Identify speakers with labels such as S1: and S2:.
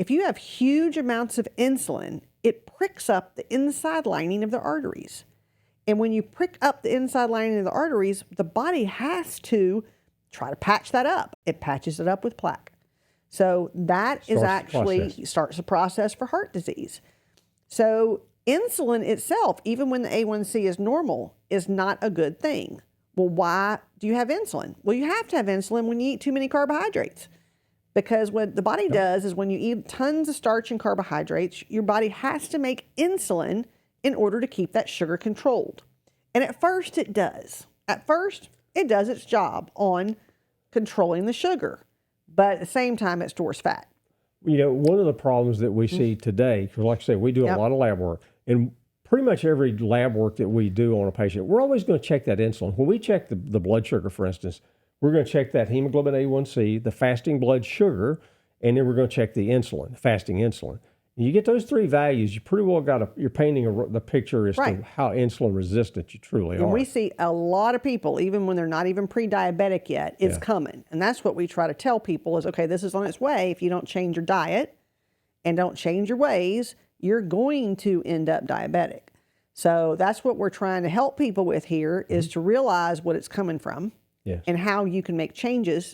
S1: If you have huge amounts of insulin, it pricks up the inside lining of the arteries. And when you prick up the inside lining of the arteries, the body has to try to patch that up. It patches it up with plaque. So that starts the process for heart disease. So insulin itself, even when the A1C is normal, is not a good thing. Well, why do you have insulin? Well, you have to have insulin when you eat too many carbohydrates. Because what the body does is when you eat tons of starch and carbohydrates, your body has to make insulin in order to keep that sugar controlled. And at first it does. At first it does its job on controlling the sugar. But at the same time, it stores fat.
S2: You know, one of the problems that we see today, because like I said, we do a lot of lab work, and pretty much every lab work that we do on a patient, we're always going to check that insulin. When we check the blood sugar, for instance, we're going to check that hemoglobin A1C, the fasting blood sugar, and then we're going to check the insulin, fasting insulin. And you get those three values, you pretty well you're painting the picture as to how insulin resistant you truly are.
S1: And we see a lot of people, even when they're not even pre-diabetic yet, it's coming. And that's what we try to tell people is, okay, this is on its way. If you don't change your diet and don't change your ways, you're going to end up diabetic. So that's what we're trying to help people with here is to realize what it's coming from and how you can make changes